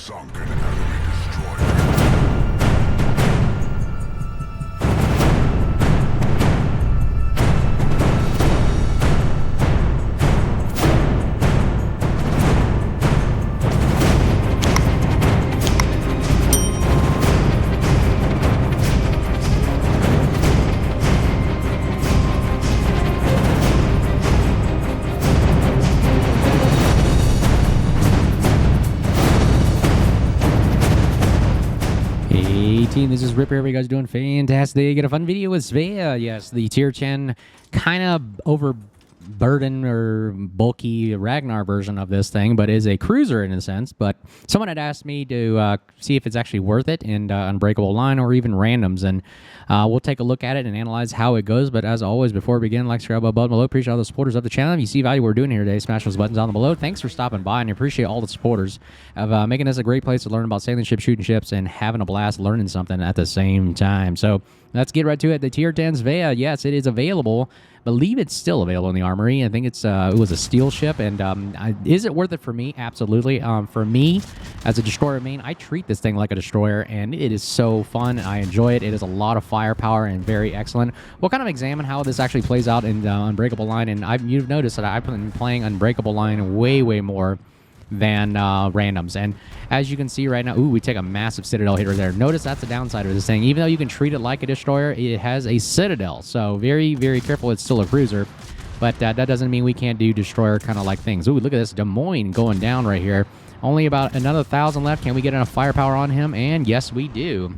sunk an enemy destroyer. Hey team, this is Ripper. How are you guys doing? Fantastic. Get a fun video with SVEA. Yes, the tier 10 kind of overburdened or bulky Ragnar version of this thing, but is a cruiser in a sense. But someone had asked me to see if it's actually worth it in Unbreakable Line or even randoms, and we'll take a look at it and analyze how it goes. But as always, before we begin, like, subscribe, button below. Appreciate all the supporters of the channel. If you see value we're doing here today, smash those buttons down below. Thanks for stopping by, and I appreciate all the supporters of making this a great place to learn about sailing ships, shooting ships, and having a blast learning something at the same time. So let's get right to it. The tier 10 SVEA, yes, it is available. I believe it's still available in the armory. I think it was a steel ship, and is it worth it for me? Absolutely. For me, as a destroyer main, I treat this thing like a destroyer, and it is so fun. I enjoy it. It is a lot of firepower and very excellent. We'll kind of examine how this actually plays out in Unbreakable Line, and you've noticed that I've been playing Unbreakable Line way more than randoms. And as you can see right now, ooh, we take a massive Citadel hitter there. Notice that's the downside of this thing. Even though you can treat it like a destroyer, it has a Citadel. So very careful. It's still a cruiser. But that doesn't mean we can't do destroyer kind of like things. Ooh, look at this Des Moines going down right here. Only about another 1,000 left. Can we get enough firepower on him? And yes, we do.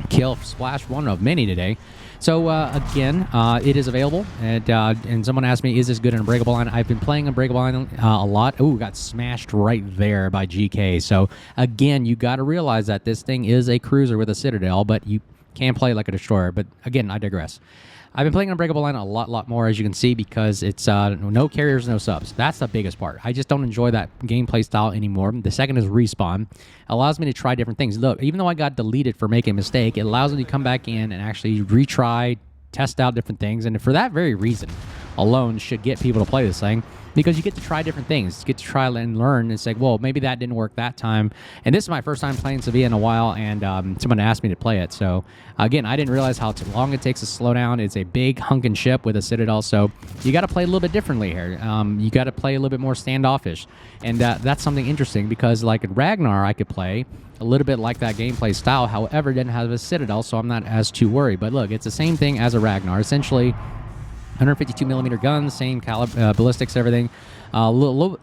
Kill splash one of many today. So, again, it is available, and someone asked me, is this good in Unbreakable Line? I've been playing Unbreakable Line a lot. Oh, got smashed right there by GK. So, again, you got to realize that this thing is a cruiser with a Citadel, but you can play like a destroyer. But, again, I digress. I've been playing Unbreakable Line a lot more, as you can see, because it's no carriers, no subs. That's the biggest part. I just don't enjoy that gameplay style anymore. The second is respawn. Allows me to try different things. Look, even though I got deleted for making a mistake, it allows me to come back in and actually retry, test out different things. And for that very reason alone should get people to play this thing, because you get to try different things. You get to try and learn and say, well, maybe that didn't work that time. And this is my first time playing SVEA in a while, and someone asked me to play it. So, again, I didn't realize how long it takes to slow down. It's a big hunking ship with a Citadel, so you got to play a little bit differently here. You got to play a little bit more standoffish. And that's something interesting, because like in Ragnar, I could play a little bit like that gameplay style. However, it didn't have a Citadel, so I'm not as too worried. But look, it's the same thing as a Ragnar. Essentially, 152 millimeter guns, same caliber, ballistics, everything.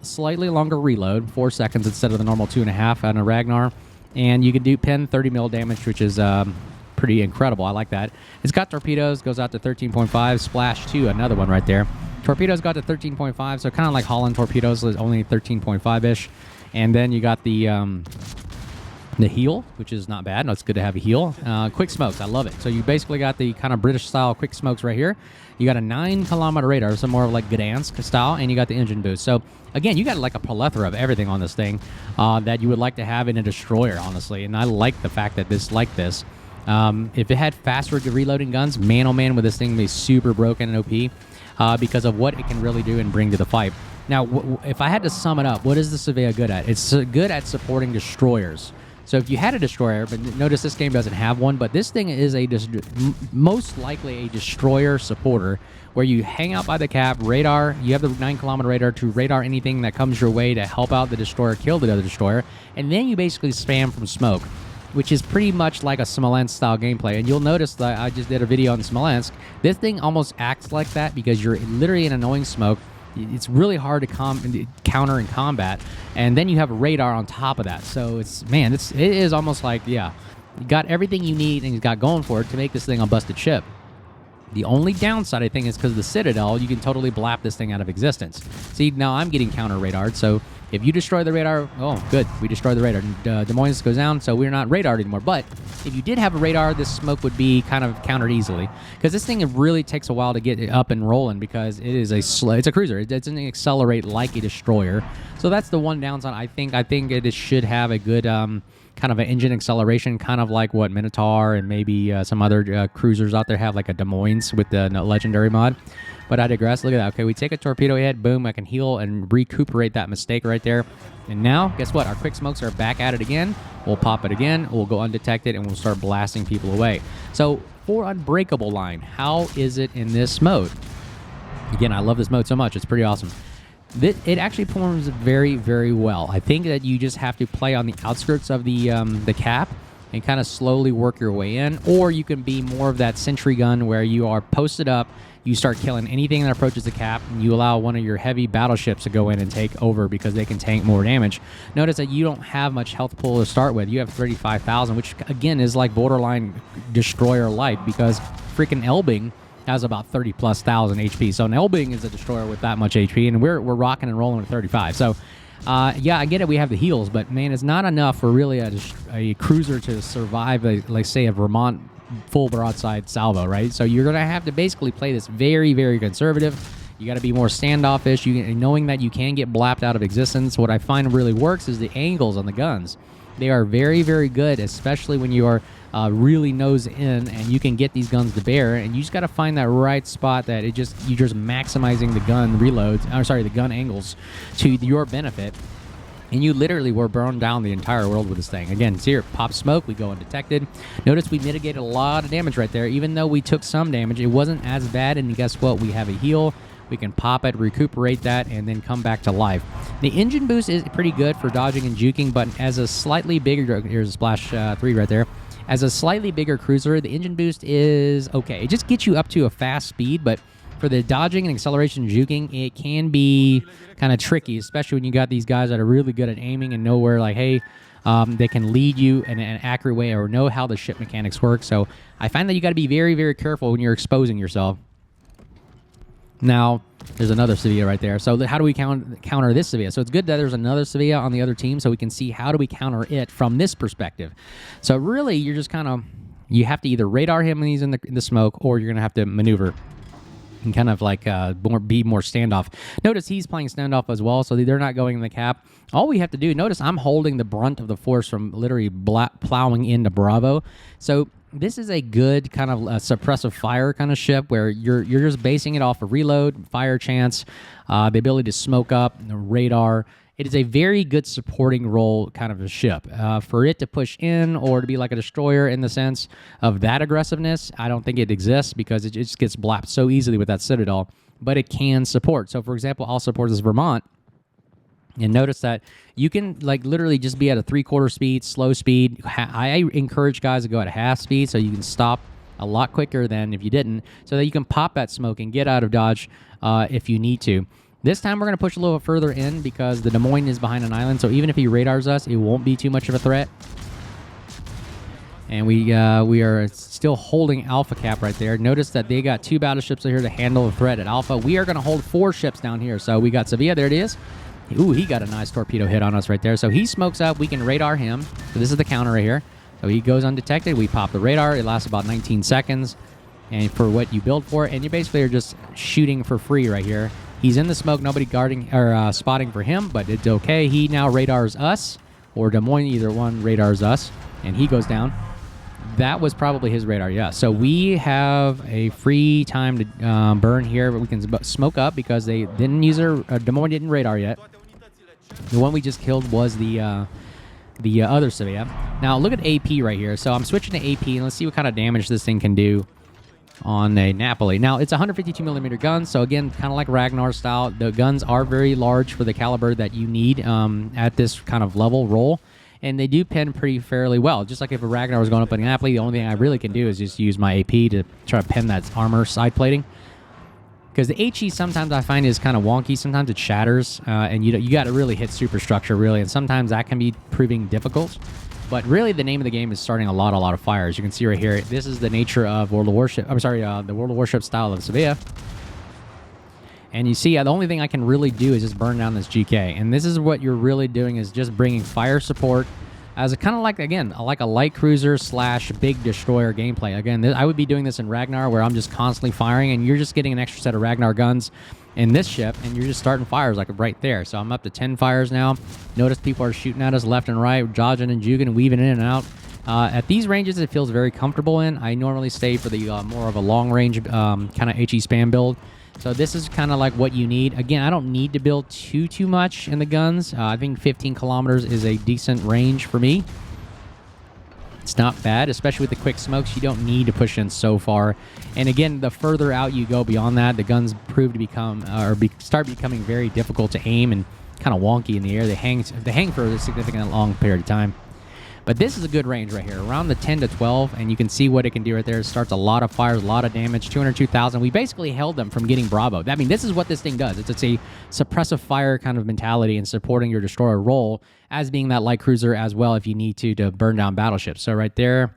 Slightly longer reload, 4 seconds instead of the normal 2.5 on a Ragnar. And you can do pen 30 mil damage, which is pretty incredible. I like that. It's got torpedoes, goes out to 13.5. Splash 2, another one right there. Torpedoes got to 13.5, so kind of like Holland torpedoes, only 13.5-ish. And then you got the heal, which is not bad. No, it's good to have a heal. Quick smokes, I love it. So you basically got the kind of British-style quick smokes right here. You got a 9-kilometer radar, so more of like Gdansk style, and you got the engine boost. So, again, you got like a plethora of everything on this thing that you would like to have in a destroyer, honestly. And I like the fact that this like this. If it had faster reloading guns, man, oh man, would this thing be super broken and OP because of what it can really do and bring to the fight. Now, if I had to sum it up, what is the SVEA good at? It's good at supporting destroyers. So if you had a destroyer, but notice this game doesn't have one, but this thing is most likely a destroyer supporter, where you hang out by the cap, radar, you have the 9-kilometer radar to radar anything that comes your way to help out the destroyer, kill the other destroyer, and then you basically spam from smoke, which is pretty much like a Smolensk-style gameplay. And you'll notice that I just did a video on Smolensk. This thing almost acts like that, because you're literally in annoying smoke. It's really hard to counter in combat, and then you have a radar on top of that. So it is almost like, yeah, you got everything you need and you got going for it to make this thing a busted ship. The only downside, I think, is because of the Citadel, you can totally blap this thing out of existence. See, now I'm getting counter-radared, so if you destroy the radar, oh, good, we destroyed the radar. Des Moines goes down, so we're not radared anymore. But if you did have a radar, this smoke would be kind of countered easily. Because this thing, it really takes a while to get it up and rolling, because it is it's a cruiser. It doesn't accelerate like a destroyer. So that's the one downside. I think it should have a good kind of an engine acceleration, kind of like what Minotaur and maybe some other cruisers out there have, like a Des Moines with the legendary mod. But I digress. Look at that. Okay, we take a torpedo hit. Boom, I can heal and recuperate that mistake right there. And now, guess what? Our quick smokes are back at it again. We'll pop it again. We'll go undetected, and we'll start blasting people away. So for Unbreakable Line, how is it in this mode? Again, I love this mode so much. It's pretty awesome. It actually performs very, very well. I think that you just have to play on the outskirts of the cap and kind of slowly work your way in, or you can be more of that sentry gun where you are posted up, you start killing anything that approaches the cap, and you allow one of your heavy battleships to go in and take over because they can tank more damage. Notice that you don't have much health pool to start with. You have 35,000, which again is like borderline destroyer light, because freaking Elbing has about 30+ thousand HP. So an Elbing is a destroyer with that much HP, and we're rocking and rolling with 35. So yeah, I get it. We have the heals, but man, it's not enough for really a cruiser to survive, like say a Vermont full broadside salvo, right? So you're gonna have to basically play this very, very conservative. You got to be more standoffish. Knowing that you can get blapped out of existence. What I find really works is the angles on the guns. They are very, very good, especially when you are really nose in and you can get these guns to bear, and you just got to find that right spot that you're just maximizing the gun reloads, the gun angles to your benefit, and you literally will burn down the entire world with this thing. Again, it's here, pop smoke, we go undetected. Notice we mitigated a lot of damage right there. Even though we took some damage, it wasn't as bad, and guess what? We have a heal. We can pop it, recuperate that, and then come back to life. The engine boost is pretty good for dodging and juking, but as a slightly bigger, here's a splash 3 right there. As a slightly bigger cruiser, the engine boost is okay. It just gets you up to a fast speed, but for the dodging and acceleration and juking, it can be kind of tricky, especially when you got these guys that are really good at aiming and know where, like, hey, they can lead you in an accurate way or know how the ship mechanics work. So I find that you got to be very, very careful when you're exposing yourself. Now, there's another SVEA right there. So how do we counter this SVEA? So it's good that there's another SVEA on the other team so we can see how do we counter it from this perspective. So really, you're just kind of, you have to either radar him when he's in the smoke, or you're going to have to maneuver and kind of like be more standoff. Notice he's playing standoff as well, so they're not going in the cap. All we have to do, notice I'm holding the brunt of the force from literally plowing into Bravo. So this is a good kind of suppressive fire kind of ship where you're just basing it off of reload, fire chance, the ability to smoke up, radar. It is a very good supporting role kind of a ship. For it to push in or to be like a destroyer in the sense of that aggressiveness, I don't think it exists because it just gets blapped so easily with that Citadel, but it can support. So for example, I'll support this Vermont. And notice that you can like literally just be at a 3/4 speed, slow speed. I encourage guys to go at half speed so you can stop a lot quicker than if you didn't, so that you can pop that smoke and get out of dodge if you need to. This time we're going to push a little further in because the Des Moines is behind an island, so even if he radars us, it won't be too much of a threat. And we are still holding Alpha Cap right there. Notice that they got 2 battleships here to handle the threat at Alpha. We are going to hold 4 ships down here. So we got SVEA, there it is. Ooh, he got a nice torpedo hit on us right there. So he smokes up. We can radar him. So this is the counter right here. So he goes undetected. We pop the radar. It lasts about 19 seconds. And for what you build for, and you basically are just shooting for free right here. He's in the smoke. Nobody guarding or spotting for him, but it's okay. He now radars us, or Des Moines, either one radars us, and he goes down. That was probably his radar, yeah. So we have a free time to burn here, but we can smoke up because they didn't use their Des Moines didn't radar yet. The one we just killed was the other SVEA. Now look at AP right here. So I'm switching to AP, and let's see what kind of damage this thing can do on a Napoli. Now it's a 152mm gun, so again, kind of like Ragnar style. The guns are very large for the caliber that you need at this kind of level roll, and they do pen pretty fairly well. Just like if a Ragnar was going up in a Napoli, the only thing I really can do is just use my AP to try to pen that armor side plating. Because the HE sometimes I find is kind of wonky. Sometimes it shatters, and you got to really hit superstructure, really. And sometimes that can be proving difficult. But really, the name of the game is starting a lot of fires. You can see right here, this is the nature of World of Warship. I'm sorry, the World of Warship style of SVEA. And you see, the only thing I can really do is just burn down this GK. And this is what you're really doing, is just bringing fire support as a kind of like, again, like a light cruiser / big destroyer gameplay. Again, I would be doing this in Ragnar, where I'm just constantly firing, and you're just getting an extra set of Ragnar guns in this ship, and you're just starting fires like right there. So I'm up to 10 fires now. Notice people are shooting at us left and right, dodging and juking and weaving in and out. At these ranges, it feels very comfortable in. I normally stay for the more of a long range kind of HE spam build. So this is kind of like what you need. Again, I don't need to build too much in the guns. I think 15 kilometers is a decent range for me. It's not bad, especially with the quick smokes. You don't need to push in so far. And again, the further out you go beyond that, the guns prove to become start becoming very difficult to aim and kind of wonky in the air. They hang for a significant long period of time. But this is a good range right here, around the 10 to 12, and you can see what it can do right there. It starts a lot of fires, a lot of damage, 202,000. We basically held them from getting Bravo. I mean, this is what this thing does. It's a suppressive fire kind of mentality and supporting your destroyer role as being that light cruiser as well if you need to burn down battleships. So right there,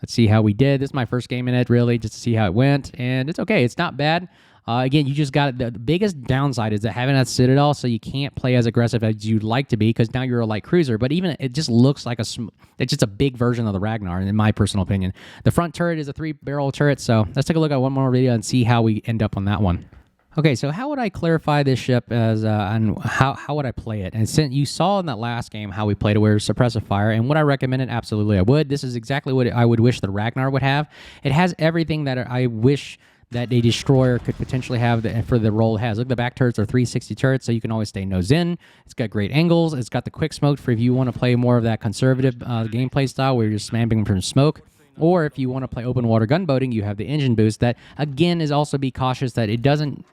let's see how we did. This is my first game in it, really, just to see how it went, and it's okay. It's not bad. Again, you just got the biggest downside is that having that Citadel, so you can't play as aggressive as you'd like to be because now you're a light cruiser. But even it just looks like it's just a big version of the Ragnar, in my personal opinion. The front turret is a 3-barrel turret, so let's take a look at one more video and see how we end up on that one. Okay, so how would I clarify this ship as and how would I play it? And since you saw in that last game how we played it, where suppressive fire, and would I recommend it? Absolutely, I would. This is exactly what I would wish the Ragnar would have. It has everything that I wish that a destroyer could potentially have for the role it has. Look, the back turrets are 360 turrets, so you can always stay nose in. It's got great angles. It's got the quick smoke for if you want to play more of that conservative gameplay style where you're just spamming from smoke. Or if you want to play open water gunboating, you have the engine boost that, again, is also be cautious that it doesn't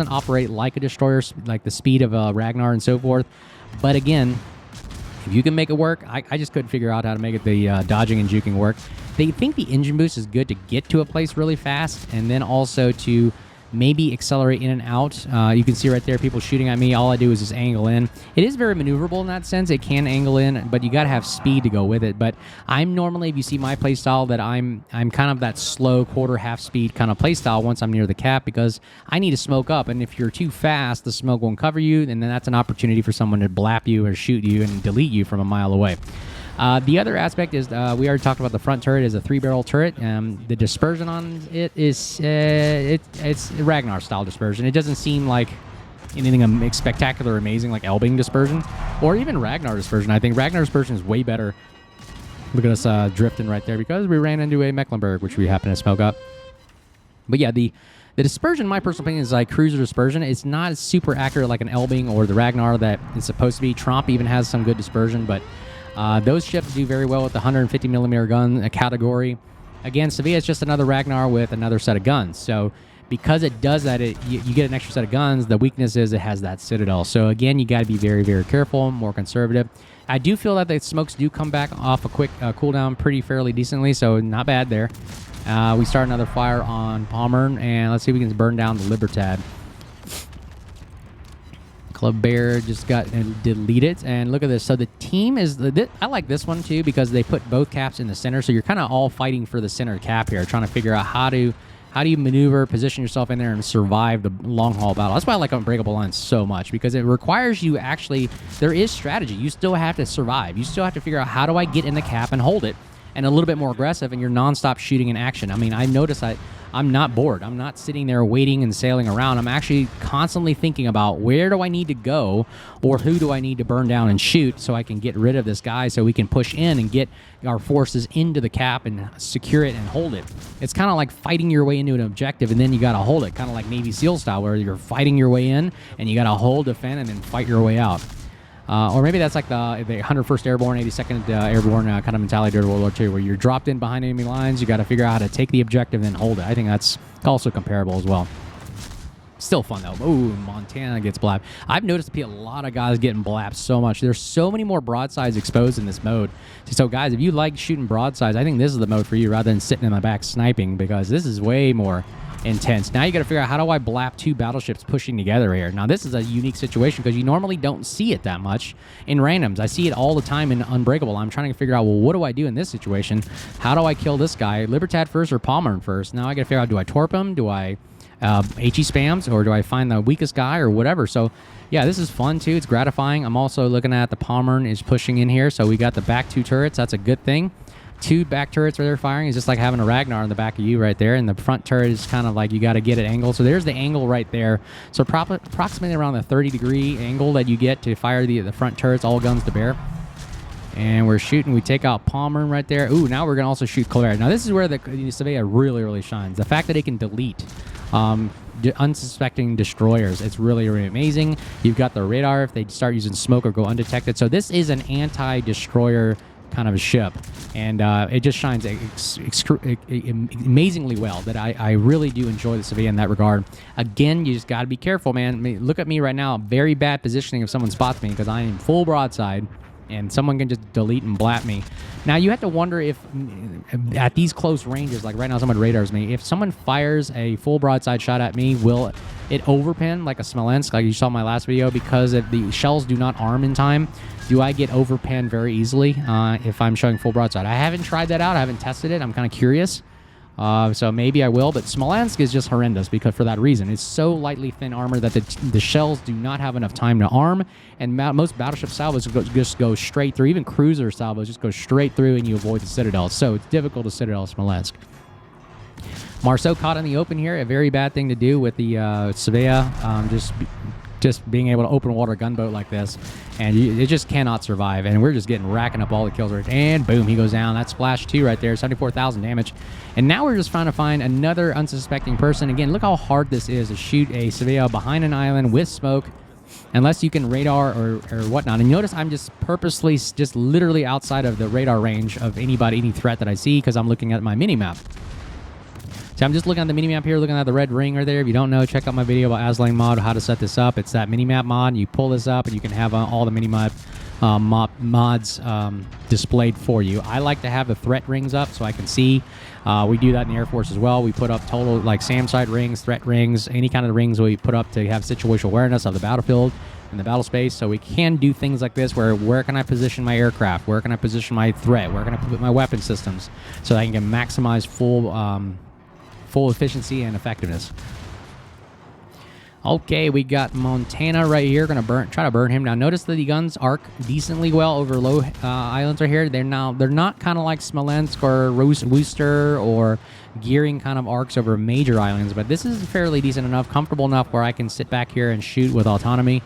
operate like a destroyer, like the speed of a Ragnar and so forth. But again, if you can make it work, I just couldn't figure out how to make it the dodging and juking work. They think the engine boost is good to get to a place really fast, and then also to maybe accelerate in and out. You can see right there people shooting at me. All I do is just angle in. It is very maneuverable in that sense. It can angle in, but you got to have speed to go with it. But I'm normally, if you see my play style, that I'm kind of that slow quarter half speed kind of play style once I'm near the cap, because I need to smoke up, and if you're too fast, the smoke won't cover you, and then that's an opportunity for someone to blap you or shoot you and delete you from a mile away. The other aspect is, we already talked about the front turret is a 3-barrel turret. The dispersion on it is, it's Ragnar-style dispersion. It doesn't seem like anything spectacular or amazing like Elbing dispersion, or even Ragnar dispersion. I think Ragnar dispersion is way better. Look at us drifting right there because we ran into a Mecklenburg, which we happen to smoke up. But yeah, the dispersion, in my personal opinion, is like cruiser dispersion. It's not super accurate like an Elbing or the Ragnar that it's supposed to be. Tromp even has some good dispersion, but those ships do very well with the 150 millimeter gun category. Again, SVEA is just another Ragnar with another set of guns. So because it does that, you get an extra set of guns. The weakness is it has that Citadel. So again, you got to be very, very careful, more conservative. I do feel that the smokes do come back off a quick cooldown fairly decently, so not bad there. We start another fire on Pommern, and let's see if we can burn down the Libertad. Club Bear just got deleted, and look at this. So the team is, I like this one too because they put both caps in the center, so you're kind of all fighting for the center cap here, trying to figure out how do you maneuver, position yourself in there, and survive the long haul battle. That's why I like Unbreakable Line so much, because it requires you actually, there is strategy. You still have to survive. You still have to figure out how do I get in the cap and hold it, and a little bit more aggressive, and you're nonstop shooting in action. I mean, I notice I'm not bored. I'm not sitting there waiting and sailing around. I'm actually constantly thinking about where do I need to go, or who do I need to burn down and shoot so I can get rid of this guy so we can push in and get our forces into the cap and secure it and hold it. It's kind of like fighting your way into an objective, and then you got to hold it, kind of like Navy SEAL style, where you're fighting your way in and you got to hold, defend, and then fight your way out. Or maybe that's like the 101st Airborne, 82nd Airborne kind of mentality during World War II, where you're dropped in behind enemy lines, you got to figure out how to take the objective and then hold it. I think that's also comparable as well. Still fun, though. Ooh, Montana gets blapped. I've noticed a lot of guys getting blapped so much. There's so many more broadsides exposed in this mode. So, guys, if you like shooting broadsides, I think this is the mode for you rather than sitting in the back sniping, because this is way more intense. Now you got to figure out, how do I blap two battleships pushing together here? Now this is a unique situation because you normally don't see it that much in randoms. I see it all the time in Unbreakable. I'm trying to figure out, well, what do I do in this situation? How do I kill this guy? Libertad first or Pommern first? Now I got to figure out, do I torp him? Do I HE spams, or do I find the weakest guy or whatever? So yeah, this is fun too. It's gratifying. I'm also looking at the Pommern is pushing in here, so we got the back two turrets. That's a good thing. Two back turrets where they're firing is just like having a Ragnar in the back of you right there, and the front turret is kind of like you got to get it angled. So there's the angle right there. So approximately around the 30-degree angle that you get to fire the front turrets, all guns to bear. And we're shooting. We take out Pommern right there. Ooh, now we're going to also shoot Colbert. Now this is where the SVEA really, really shines. The fact that it can delete unsuspecting destroyers. It's really, really amazing. You've got the radar if they start using smoke or go undetected. So this is an anti-destroyer kind of a ship, and it just shines amazingly well. That I really do enjoy the SVEA in that regard. Again, you just got to be careful, man. I mean, look at me right now. Very bad positioning if someone spots me because I am full broadside, and someone can just delete and blat me. Now, you have to wonder if at these close ranges, like right now someone radars me, if someone fires a full broadside shot at me, will it overpin like a Smolensk, like you saw in my last video? Because if the shells do not arm in time, do I get overpinned very easily if I'm showing full broadside? I haven't tried that out. I haven't tested it. I'm kind of curious. So maybe I will, but Smolensk is just horrendous because for that reason. It's so lightly thin armor that the shells do not have enough time to arm, and most battleship salvos just go straight through. Even cruiser salvos just go straight through, and you avoid the citadel. So it's difficult to citadel Smolensk. Marceau caught in the open here, a very bad thing to do with the SVEA. Just being able to open water gunboat like this, and it just cannot survive. And we're just racking up all the kills right, and boom, he goes down. That's splash 2 right there, 74,000 damage. And now we're just trying to find another unsuspecting person. Again, look how hard this is to shoot a SVEA behind an island with smoke, unless you can radar or whatnot. And notice I'm just purposely just literally outside of the radar range of any threat that I see because I'm looking at my mini map. So I'm just looking at the minimap here, looking at the red ring right there. If you don't know, check out my video about Aslang mod, how to set this up. It's that minimap mod. You pull this up, and you can have all the minimap mods displayed for you. I like to have the threat rings up so I can see. We do that in the Air Force as well. We put up total, like, SAM site rings, threat rings, any kind of rings we put up to have situational awareness of the battlefield and the battle space. So we can do things like this where can I position my aircraft? Where can I position my threat? Where can I put my weapon systems so that I can maximize full efficiency and effectiveness. Okay, we got Montana right here. Gonna try to burn him. Now, notice that the guns arc decently well over low islands right here. They're not kind of like Smolensk or Worcester or gearing kind of arcs over major islands, but this is fairly decent enough, comfortable enough where I can sit back here and shoot with autonomy.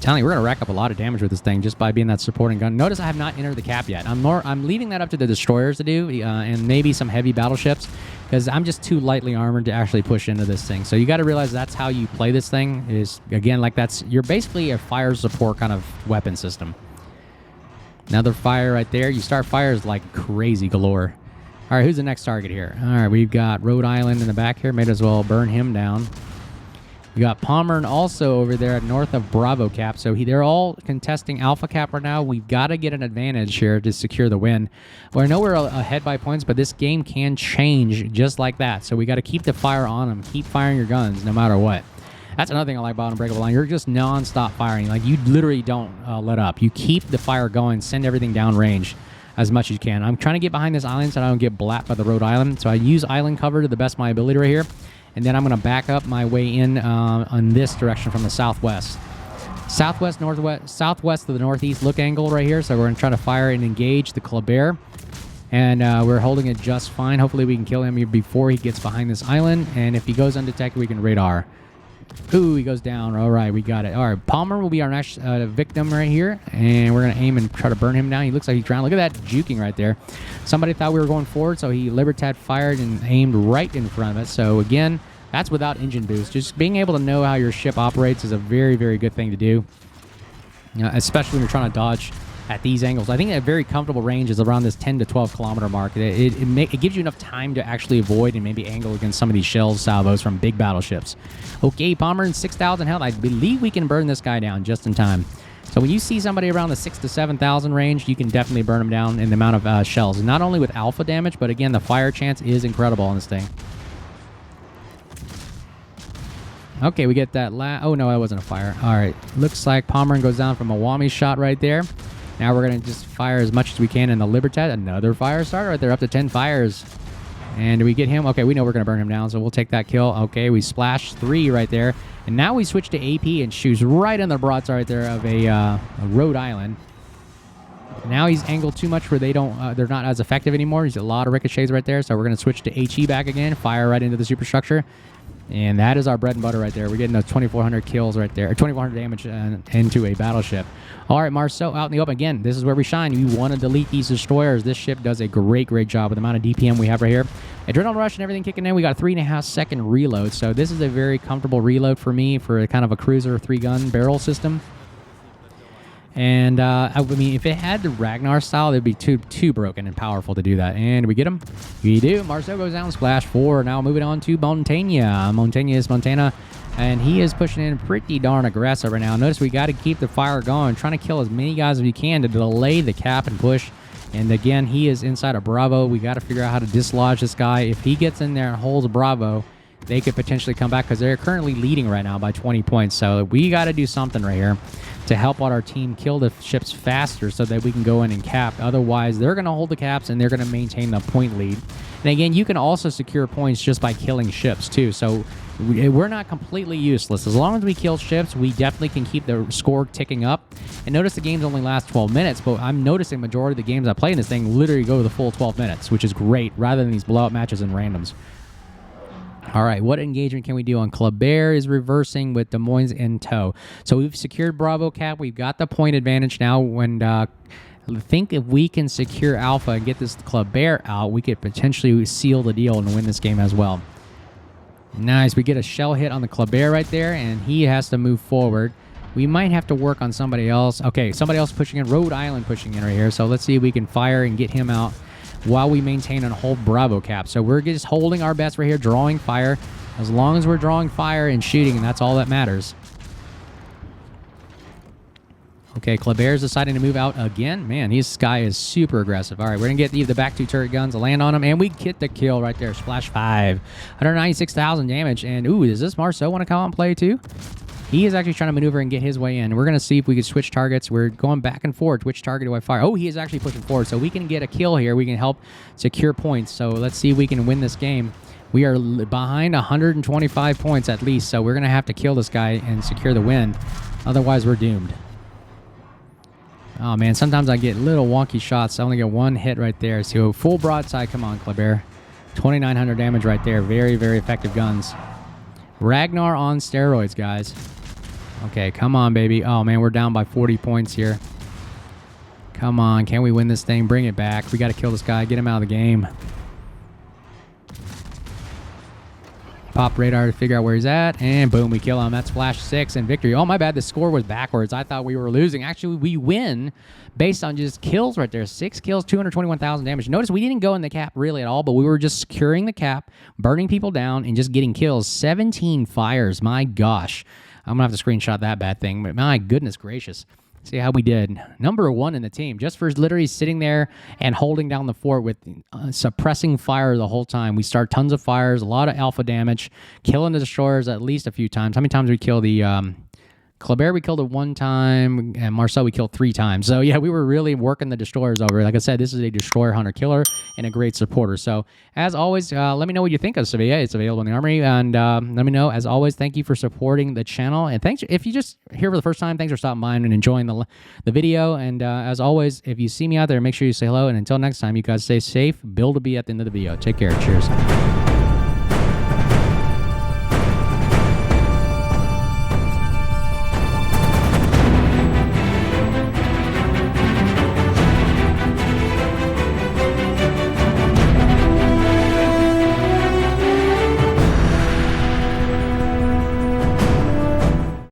Telling you, we're going to rack up a lot of damage with this thing just by being that supporting gun. Notice I have not entered the cap yet. I'm leaving that up to the destroyers to do, and maybe some heavy battleships, because I'm just too lightly armored to actually push into this thing. So you got to realize that's how you play this thing. Is again, like, you're basically a fire support kind of weapon system. Another fire right there. You start fires like crazy galore. All right, who's the next target here? All right, we've got Rhode Island in the back here. May as well burn him down. We got Pommern also over there north of Bravo Cap. So they're all contesting Alpha Cap right now. We've got to get an advantage here to secure the win. Well, I know we're ahead by points, but this game can change just like that. So we got to keep the fire on them. Keep firing your guns no matter what. That's another thing I like about Unbreakable Line. You're just non-stop firing. Like, you literally don't let up. You keep the fire going. Send everything down range as much as you can. I'm trying to get behind this island so I don't get blapped by the Rhode Island. So I use island cover to the best of my ability right here. And then I'm going to back up my way in on this direction from the southwest. Southwest, northwest, southwest to the northeast look angle right here. So we're going to try to fire and engage the Kleber. And we're holding it just fine. Hopefully we can kill him before he gets behind this island. And if he goes undetected, we can radar. Ooh, he goes down. All right, we got it. All right, Palmer will be our next victim right here. And we're going to aim and try to burn him down. He looks like he's trying. Look at that juking right there. Somebody thought we were going forward, so he Libertad fired and aimed right in front of us. So, again, that's without engine boost. Just being able to know how your ship operates is a very, very good thing to do, especially when you're trying to dodge at these angles. I think a very comfortable range is around this 10 to 12 kilometer mark. It gives you enough time to actually avoid and maybe angle against some of these shells salvos from big battleships. Okay, Pommern, 6,000 health. I believe we can burn this guy down just in time. So when you see somebody around the 6,000 to 7,000 range, you can definitely burn them down in the amount of shells. Not only with alpha damage, but again, the fire chance is incredible on this thing. Okay, we get that oh, no, that wasn't a fire. All right, looks like Pommern goes down from a Wami shot right there. Now we're going to just fire as much as we can in the Libertad. Another fire start right there, up to 10 fires. And do we get him? Okay, we know we're going to burn him down, so we'll take that kill. Okay, we splash 3 right there. And now we switch to AP and shoots right in the broadside right there of a Rhode Island. Now he's angled too much where they're not as effective anymore. He's a lot of ricochets right there, so we're going to switch to HE back again, fire right into the superstructure. And that is our bread and butter right there. We're getting those 2,400 kills right there, or 2,400 damage into a battleship. All right, Marceau out in the open. Again, this is where we shine. We want to delete these destroyers. This ship does a great job with the amount of DPM we have right here. Adrenaline rush and everything kicking in. We got a 3.5 second reload. So this is a very comfortable reload for me for kind of a cruiser 3-gun barrel system. And I mean, if it had the Ragnar style, it'd be too broken and powerful to do that. And we get him. We do. Marceau goes down, splash 4. Now moving on to Montaigne. Montaigne is Montana, and he is pushing in pretty darn aggressive right now. Notice we got to keep the fire going, trying to kill as many guys as we can to delay the cap and push. And again, he is inside of Bravo. We got to figure out how to dislodge this guy. If he gets in there and holds Bravo, they could potentially come back because they're currently leading right now by 20 points. So we got to do something right here to help out our team kill the ships faster so that we can go in and cap. Otherwise, they're going to hold the caps and they're going to maintain the point lead. And again, you can also secure points just by killing ships too. So we're not completely useless. As long as we kill ships, we definitely can keep the score ticking up. And notice the games only last 12 minutes, but I'm noticing majority of the games I play in this thing literally go the full 12 minutes, which is great, rather than these blowout matches and randoms. All right, what engagement can we do on Kleber is reversing with Des Moines in tow. So we've secured Bravo Cap. We've got the point advantage now. When I think if we can secure Alpha and get this Kleber out, we could potentially seal the deal and win this game as well. Nice. We get a shell hit on the Kleber right there, and he has to move forward. We might have to work on somebody else. Okay, somebody else pushing in. Rhode Island pushing in right here. So let's see if we can fire and get him out while we maintain and hold Bravo Cap. So we're just holding our best right here, drawing fire. As long as we're drawing fire and shooting, and that's all that matters. Okay, Kleber's deciding to move out again. Man, this guy is super aggressive. All right, we're going to get the back 2 turret guns, land on him, and we get the kill right there. Splash 5. 196,000 damage. And, ooh, does this Marceau want to come out and play too? He is actually trying to maneuver and get his way in. We're going to see if we can switch targets. We're going back and forth. Which target do I fire? Oh, he is actually pushing forward. So we can get a kill here. We can help secure points. So let's see if we can win this game. We are behind 125 points at least. So we're going to have to kill this guy and secure the win. Otherwise, we're doomed. Oh, man. Sometimes I get little wonky shots. I only get one hit right there. So full broadside. Come on, Kleber. 2,900 damage right there. Very effective guns. Ragnar on steroids, guys. Okay, come on, baby. Oh, man, we're down by 40 points here. Come on, can we win this thing? Bring it back. We got to kill this guy. Get him out of the game. Pop radar to figure out where he's at, and boom, we kill him. That's flash 6 and victory. Oh, my bad, the score was backwards. I thought we were losing. Actually, we win based on just kills right there. 6 kills, 221,000 damage. Notice we didn't go in the cap really at all, but we were just securing the cap, burning people down, and just getting kills. 17 fires. My gosh. I'm going to have to screenshot that bad thing, but my goodness gracious. See how we did. Number 1 in the team, just for literally sitting there and holding down the fort with suppressing fire the whole time. We start tons of fires, a lot of alpha damage, killing the destroyers at least a few times. How many times did we kill the Kleber? We killed it 1 time, and Marceau we killed 3 times. So yeah, we were really working the destroyers over. Like I said, this is a destroyer hunter killer and a great supporter. So as always, let me know what you think of SVEA. It's available in the Armory, and let me know. As always, thank you for supporting the channel, and thanks if you just here for the first time. Thanks for stopping by and enjoying the video. And as always, if you see me out there, make sure you say hello. And until next time, you guys stay safe. Bill to be at the end of the video. Take care. Cheers.